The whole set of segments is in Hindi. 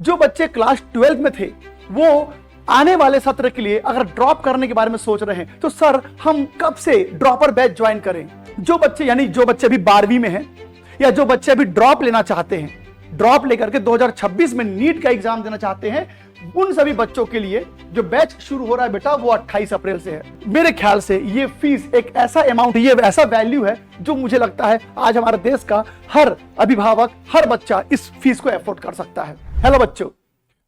जो बच्चे क्लास 12 में थे वो आने वाले सत्र के लिए अगर ड्रॉप करने के बारे में सोच रहे हैं तो सर हम कब से ड्रॉपर बैच ज्वाइन करें। जो बच्चे अभी 12वीं में हैं या जो बच्चे अभी ड्रॉप लेना चाहते हैं, ड्रॉप लेकर के 2026 में नीट का एग्जाम देना चाहते हैं, उन सभी बच्चों के लिए जो बैच शुरू हो रहा है बेटा वो 28 अप्रैल से है। मेरे ख्याल से ये फीस एक ऐसा अमाउंट, ये ऐसा वैल्यू है जो मुझे लगता है आज हमारे देश का हर अभिभावक, हर बच्चा इस फीस को अफोर्ड कर सकता है। हेलो बच्चों,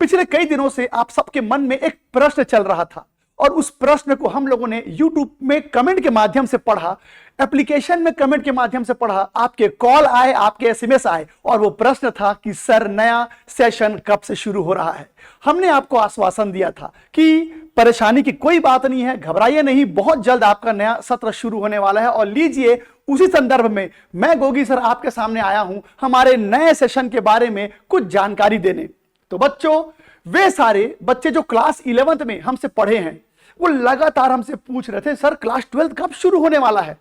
पिछले कई दिनों से आप सबके मन में एक प्रश्न चल रहा था और उस प्रश्न को हम लोगों ने YouTube में कमेंट के माध्यम से पढ़ा, एप्लीकेशन में कमेंट के माध्यम से पढ़ा, आपके कॉल आए, आपके SMS आए और वो प्रश्न था कि सर नया सेशन कब से शुरू हो रहा है। हमने आपको आश्वासन दिया था कि परेशानी की कोई बात नहीं है, घबराइए नहीं, बहुत जल्द आपका नया सत्र शुरू होने वाला है। और लीजिए, उसी संदर्भ में मैं गोगी सर आपके सामने आया हूं हमारे नए सेशन के बारे में कुछ जानकारी देने। तो बच्चों, वे सारे बच्चे जो क्लास 11th में हमसे पढ़े हैं वो लगातार हमसे पूछ रहे थे सर क्लास 12 कब शुरू होने वाला है।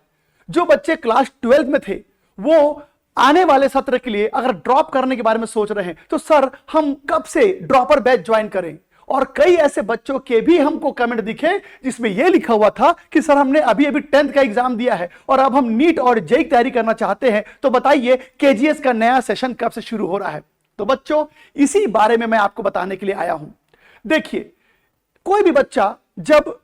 जो बच्चे क्लास 12 में थे वो आने वाले सत्र के लिए अगर ड्रॉप करने के बारे में सोच रहे हैं तो सर हम कब से ड्रॉपर बैच ज्वाइन करें। और कई ऐसे बच्चों के भी हमको कमेंट दिखे जिसमें यह लिखा हुआ था कि सर हमने अभी 10th का एग्जाम दिया है और अब हम नीट और जेई की तैयारी करना चाहते हैं, तो बताइए केजीएस का नया सेशन कब से शुरू हो रहा है। तो बच्चों, इसी बारे में मैं आपको बताने के लिए आया हूं। देखिए, कोई भी बच्चा जब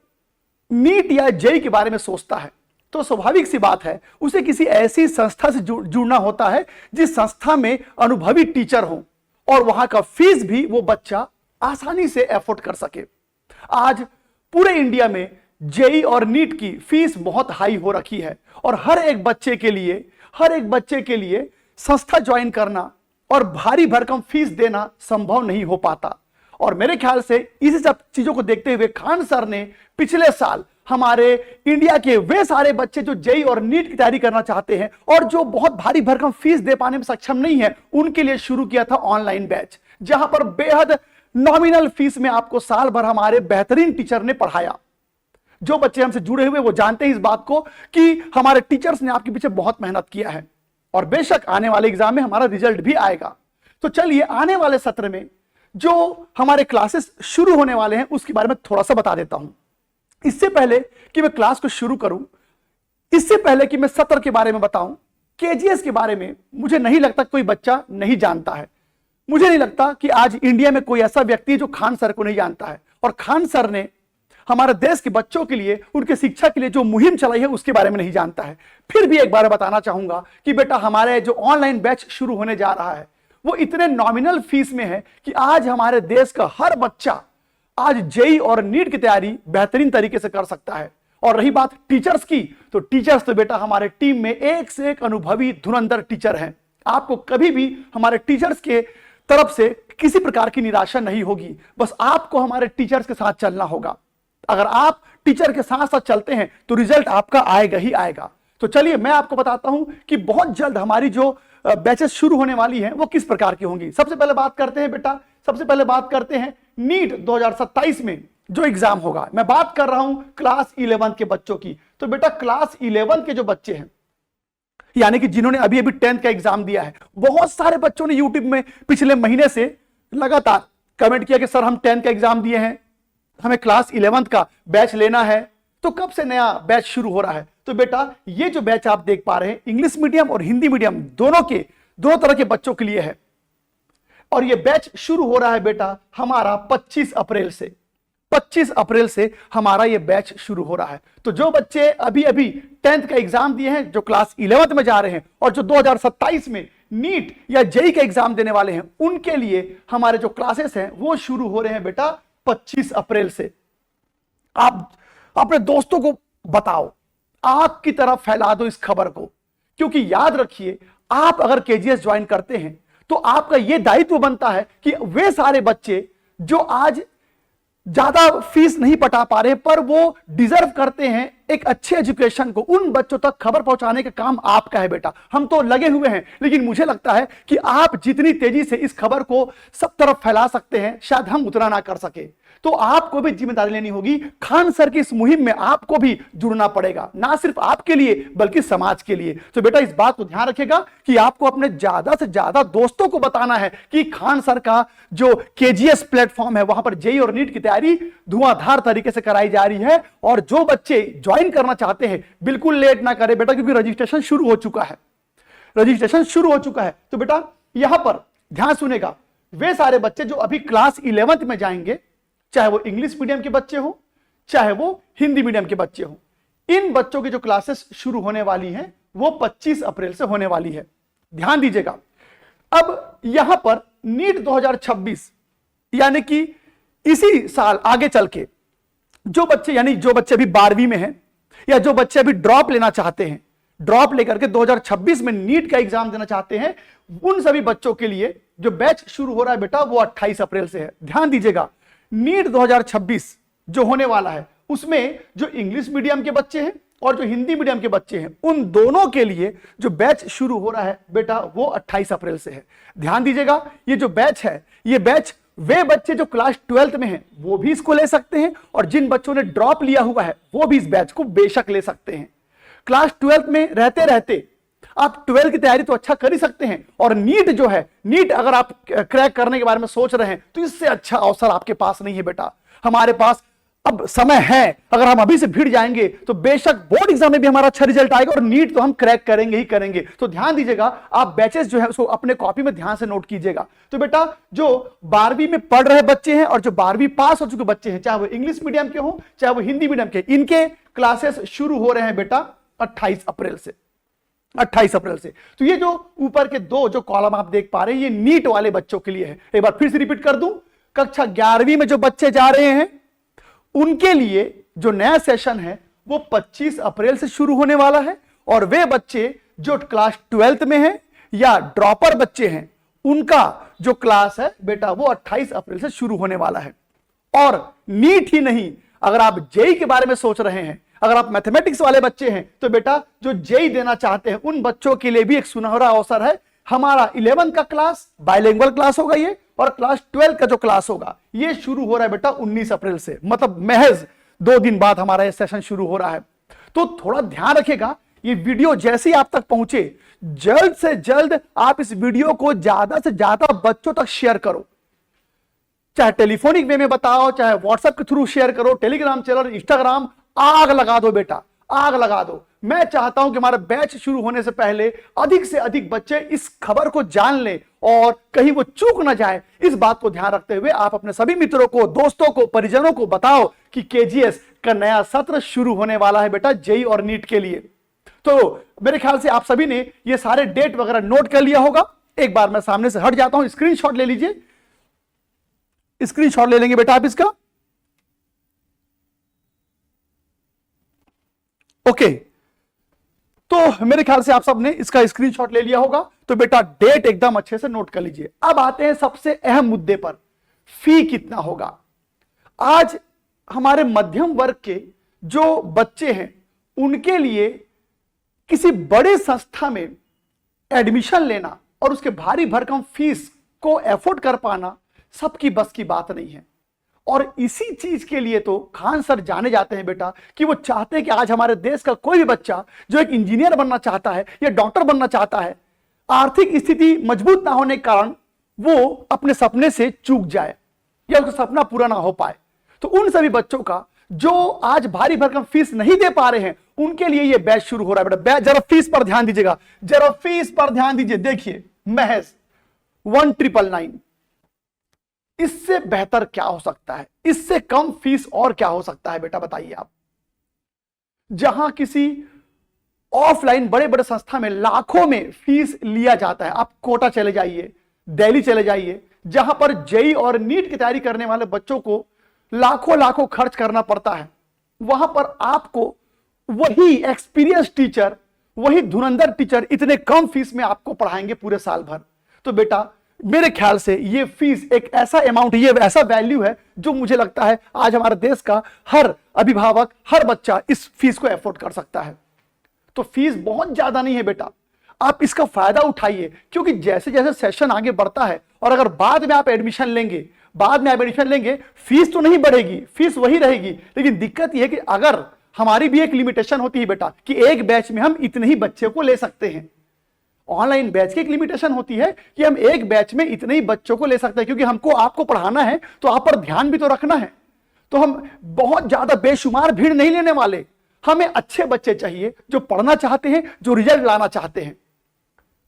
नीट या जेई के बारे में सोचता है तो स्वाभाविक सी बात है उसे किसी ऐसी संस्था से जुड़ना होता है जिस संस्था में अनुभवी टीचर हो और वहां का फीस भी वो बच्चा आसानी से अफोर्ड कर सके। आज पूरे इंडिया में जेई और नीट की फीस बहुत हाई हो रखी है और हर एक बच्चे के लिए संस्था ज्वाइन करना और भारी भरकम फीस देना संभव नहीं हो पाता। और मेरे ख्याल से इसी सब चीजों को देखते हुए खान सर ने पिछले साल हमारे इंडिया के वे सारे बच्चे जो जेई और नीट की तैयारी करना चाहते हैं और जो बहुत भारी भरकम फीस दे पाने में सक्षम नहीं है, उनके लिए शुरू किया था ऑनलाइन बैच, जहां पर बेहद नॉमिनल फीस में आपको साल भर हमारे बेहतरीन टीचर ने पढ़ाया। जो बच्चे हमसे जुड़े हुए वो जानते हैं इस बात को कि हमारे टीचर्स ने आपके पीछे बहुत मेहनत किया है और बेशक आने वाले एग्जाम में हमारा रिजल्ट भी आएगा। तो चलिए, आने वाले सत्र में जो हमारे क्लासेस शुरू होने वाले हैं उसके बारे में थोड़ा सा बता देता हूं। इससे पहले कि मैं क्लास को शुरू करूं, इससे पहले कि मैं सत्र के बारे में बताऊं, केजीएस के बारे में मुझे नहीं लगता कोई बच्चा नहीं जानता है। मुझे नहीं लगता कि आज इंडिया में कोई ऐसा व्यक्ति है जो खान सर को नहीं जानता है। और खान सर ने हमारे देश के बच्चों के लिए, उनके शिक्षा के लिए जो मुहिम चलाई है उसके बारे में नहीं जानता है। फिर भी एक बार बताना चाहूंगा कि बेटा हमारे जो ऑनलाइन बैच शुरू होने जा रहा है वो इतने नॉमिनल फीस में है कि आज हमारे देश का हर बच्चा आज जेई और नीट की तैयारी बेहतरीन तरीके से कर सकता है। और रही बात टीचर्स की, तो टीचर्स तो बेटा हमारे टीम में एक से एक अनुभवी धुरंधर टीचर हैं। आपको कभी भी हमारे टीचर्स के तरफ से किसी प्रकार की निराशा नहीं होगी। बस आपको हमारे टीचर्स के साथ चलना होगा। अगर आप टीचर के साथ साथ चलते हैं तो रिजल्ट आपका आएगा ही आएगा। तो चलिए, मैं आपको बताता हूं कि बहुत जल्द हमारी जो बैचेस शुरू होने वाली हैं वो किस प्रकार की होंगी। सबसे पहले बात करते हैं नीट 2027 में जो एग्जाम होगा। मैं बात कर रहा हूं क्लास 11 के बच्चों की। तो बेटा क्लास 11 के जो बच्चे हैं, यानी कि जिन्होंने अभी 10th का एग्जाम दिया है, बहुत सारे बच्चों ने यूट्यूब में पिछले महीने से लगातार कमेंट किया कि सर हम 10th का एग्जाम दिए हैं, हमें क्लास 11th का बैच लेना है, तो कब से नया बैच शुरू हो रहा है। तो बेटा ये जो बैच आप देख पा रहे हैं इंग्लिश मीडियम और हिंदी मीडियम दोनों तरह के बच्चों के लिए है। और ये बैच शुरू हो रहा है बेटा हमारा 25 अप्रैल से हमारा ये बैच शुरू हो रहा है। तो जो बच्चे अभी 10th का एग्जाम दिए हैं, जो क्लास 11th में जा रहे हैं और जो 2027 में नीट या जेई का एग्जाम देने वाले हैं, उनके लिए हमारे जो क्लासेस हैं वो शुरू हो रहे हैं बेटा 25 अप्रैल से। आप अपने दोस्तों को बताओ, आग की तरह फैला दो इस खबर को, क्योंकि याद रखिए आप अगर केजीएस ज्वाइन करते हैं तो आपका यह दायित्व बनता है कि वे सारे बच्चे जो आज ज्यादा फीस नहीं पटा पा रहे पर वो डिजर्व करते हैं एक अच्छे एजुकेशन को उन बच्चों तक खबर पहुंचाने का काम आपका है बेटा। हम तो लगे हुए हैं, लेकिन मुझे लगता है कि आप जितनी तेजी से इस खबर को सब तरफ फैला सकते हैं, शायद हम उतना ना कर सके। तो आपको भी जिम्मेदारी लेनी होगी। खान सर की इस मुहिम में आपको भी जुड़ना पड़ेगा, ना सिर्फ आपके लिए बल्कि समाज के लिए। तो बेटा इस बात को ध्यान रखिएगा कि आपको अपने ज्यादा से ज्यादा दोस्तों को बताना है कि खान सर का जो केजीएस प्लेटफॉर्म है, वहां पर जेईई और नीट की तैयारी धुआंधार तरीके से कराई जा रही है। और जो बच्चे ज्वाइन करना चाहते हैं बिल्कुल लेट ना करें बेटा, क्योंकि रजिस्ट्रेशन शुरू हो चुका है। रजिस्ट्रेशन शुरू हो चुका है। तो बेटा यहां पर ध्यान सुनेगा, वे सारे बच्चे जो अभी क्लास 11th में जाएंगे, चाहे वो इंग्लिश मीडियम के बच्चे हो, चाहे वो हिंदी मीडियम के बच्चे हो, इन बच्चों की जो क्लासेस शुरू होने वाली हैं वो 25 अप्रैल से होने वाली है। ध्यान दीजिएगा। अब यहां पर नीट 2026 यानी कि इसी साल आगे चल के जो बच्चे, यानी जो बच्चे अभी 12वीं में हैं या जो बच्चे अभी ड्रॉप लेना चाहते हैं, ड्रॉप लेकर के 2026 में नीट का एग्जाम देना चाहते हैं, उन सभी बच्चों के लिए जो बैच शुरू हो रहा है बेटा वो 28 अप्रैल से है। ध्यान दीजिएगा, नीट 2026 जो होने वाला है उसमें जो इंग्लिश मीडियम के बच्चे हैं और जो हिंदी मीडियम के बच्चे हैं, उन दोनों के लिए जो बैच शुरू हो रहा है बेटा वो 28 अप्रैल से है। ध्यान दीजिएगा, ये जो बैच है, ये बैच वे बच्चे जो क्लास 12th में हैं वो भी इसको ले सकते हैं, और जिन बच्चों ने ड्रॉप लिया हुआ है वो भी इस बैच को बेशक ले सकते हैं। क्लास 12th में रहते रहते आप 12th की तैयारी तो अच्छा कर ही सकते हैं, और नीट जो है, नीट अगर आप क्रैक करने के बारे में सोच रहे हैं तो इससे अच्छा अवसर आपके पास नहीं है बेटा। हमारे पास अब समय है, अगर हम अभी से भिड़ जाएंगे तो बेशक बोर्ड एग्जाम में भी हमारा अच्छा रिजल्ट आएगा, और नीट तो हम क्रैक करेंगे ही करेंगे। तो ध्यान दीजिएगा, आप बैचेस जो है उसको अपने कॉपी में ध्यान से नोट कीजिएगा। तो बेटा जो 12वीं में पढ़ रहे बच्चे हैं और जो 12वीं पास हो चुके बच्चे हैं, चाहे वो इंग्लिश मीडियम के हो चाहे वो हिंदी मीडियम के, इनके क्लासेस शुरू हो रहे हैं बेटा 28 अप्रैल से। 28 अप्रैल से। तो ये जो ऊपर के दो जो कॉलम आप देख पा रहे हैं, ये नीट वाले बच्चों के लिए है। एक बार फिर से रिपीट कर दूं, कक्षा 11वीं में जो बच्चे जा रहे हैं उनके लिए जो नया सेशन है वो 25 अप्रैल से शुरू होने वाला है, और वे बच्चे जो क्लास 12th में हैं या ड्रॉपर बच्चे हैं उनका जो क्लास है बेटा वो 28 अप्रैल से शुरू होने वाला है। और नीट ही नहीं, अगर आप जेईई के बारे में सोच रहे हैं, अगर आप मैथमेटिक्स वाले बच्चे हैं, तो बेटा जो जेईई देना चाहते हैं उन बच्चों के लिए भी एक सुनहरा अवसर है। हमारा 11th का क्लास बाइलिंगुअल क्लास होगा ये, और क्लास 12 का जो क्लास होगा ये शुरू हो रहा है बेटा 19 अप्रैल से, मतलब महज 2 दिन बाद हमारा ये सेशन शुरू हो रहा है। तो थोड़ा ध्यान रखिएगा, ये वीडियो जैसे ही आप तक पहुंचे, जल्द से जल्द आप इस वीडियो को ज्यादा से ज्यादा बच्चों तक शेयर करो। चाहे टेलीफोनिक वे में बताओ, चाहे व्हाट्सएप के थ्रू शेयर करो, टेलीग्राम चैनल, इंस्टाग्राम, आग लगा दो बेटा, आग लगा दो। मैं चाहता हूं कि हमारा बैच शुरू होने से पहले अधिक से अधिक बच्चे इस खबर को जान लें और कहीं वो चूक ना जाए। इस बात को ध्यान रखते हुए आप अपने सभी मित्रों को, दोस्तों को, परिजनों को बताओ कि केजीएस का नया सत्र शुरू होने वाला है बेटा जेईई और नीट के लिए। तो मेरे ख्याल से आप सभी ने ये सारे डेट वगैरह नोट कर लिया होगा। एक बार मैं सामने से हट जाता हूं, स्क्रीनशॉट ले लीजिए, स्क्रीनशॉट ले लेंगे बेटा आप इसका। ओके, तो मेरे ख्याल से आप सबने इसका स्क्रीनशॉट ले लिया होगा। तो बेटा डेट एकदम अच्छे से नोट कर लीजिए। अब आते हैं सबसे अहम मुद्दे पर, फी कितना होगा। आज हमारे मध्यम वर्ग के जो बच्चे हैं उनके लिए किसी बड़े संस्था में एडमिशन लेना और उसके भारी भरकम फीस को एफोर्ड कर पाना सबकी बस की बात नहीं है। और इसी चीज के लिए तो खान सर जाने जाते हैं बेटा, कि वो चाहते हैं कि आज हमारे देश का कोई भी बच्चा जो एक इंजीनियर बनना चाहता है या डॉक्टर बनना चाहता है, आर्थिक स्थिति मजबूत ना होने के कारण वो अपने सपने से चूक जाए या उसका सपना पूरा ना हो पाए। तो उन सभी बच्चों का जो आज भारी भरकम फीस नहीं दे पा रहे हैं उनके लिए ये बैच शुरू हो रहा है बेटा। जरा फीस पर ध्यान दीजिएगा, जरा फीस पर ध्यान दीजिए। देखिए महज 1999, इससे बेहतर क्या हो सकता है, इससे कम फीस और क्या हो सकता है बेटा, बताइए आप। जहां किसी ऑफलाइन बड़े बड़े संस्था में लाखों में फीस लिया जाता है, आप कोटा चले जाइए, दिल्ली चले जाइए, जहां पर जेईई और नीट की तैयारी करने वाले बच्चों को लाखों लाखों खर्च करना पड़ता है, वहां पर आपको वही एक्सपीरियंस टीचर, वही धुरंधर टीचर इतने कम फीस में आपको पढ़ाएंगे पूरे साल भर। तो बेटा मेरे ख्याल से ये फीस एक ऐसा अमाउंट, ये ऐसा वैल्यू है जो मुझे लगता है आज हमारे देश का हर अभिभावक, हर बच्चा इस फीस को अफोर्ड कर सकता है। तो फीस बहुत ज्यादा नहीं है बेटा, आप इसका फायदा उठाइए, क्योंकि जैसे जैसे सेशन आगे बढ़ता है और अगर बाद में आप एडमिशन लेंगे, फीस तो नहीं बढ़ेगी, फीस वही रहेगी। लेकिन दिक्कत यह है कि अगर हमारी भी एक लिमिटेशन होती है बेटा कि एक बैच में हम इतने ही बच्चे को ले सकते हैं। ऑनलाइन बैच की एक लिमिटेशन होती है कि हम एक बैच में इतने ही बच्चों को ले सकते हैं, क्योंकि हमको आपको पढ़ाना है तो आप पर ध्यान भी तो रखना है। तो हम बहुत ज्यादा बेशुमार भीड़ नहीं लेने वाले, हमें अच्छे बच्चे चाहिए जो पढ़ना चाहते हैं, जो रिजल्ट लाना चाहते हैं।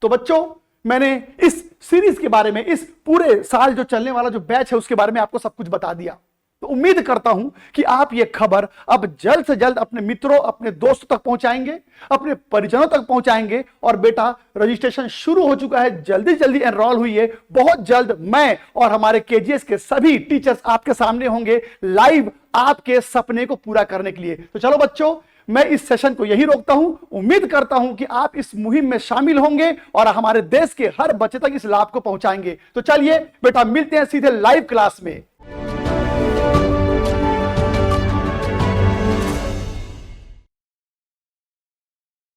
तो बच्चों, मैंने इस सीरीज के बारे में, इस पूरे साल जो चलने वाला जो बैच है उसके बारे में आपको सब कुछ बता दिया। तो उम्मीद करता हूं कि आप ये खबर अब जल्द से जल्द अपने मित्रों, अपने दोस्तों तक पहुंचाएंगे, अपने परिजनों तक पहुंचाएंगे। और बेटा, रजिस्ट्रेशन शुरू हो चुका है, जल्दी जल्दी एनरोल हुई। बहुत जल्द मैं और हमारे केजीएस के सभी टीचर्स आपके सामने होंगे लाइव, आपके सपने को पूरा करने के लिए। तो चलो बच्चों, मैं इस सेशन को यही रोकता हूं। उम्मीद करता हूं कि आप इस मुहिम में शामिल होंगे और हमारे देश के हर बच्चे तक इस लाभ को पहुंचाएंगे। तो चलिए बेटा, मिलते हैं सीधे लाइव क्लास में।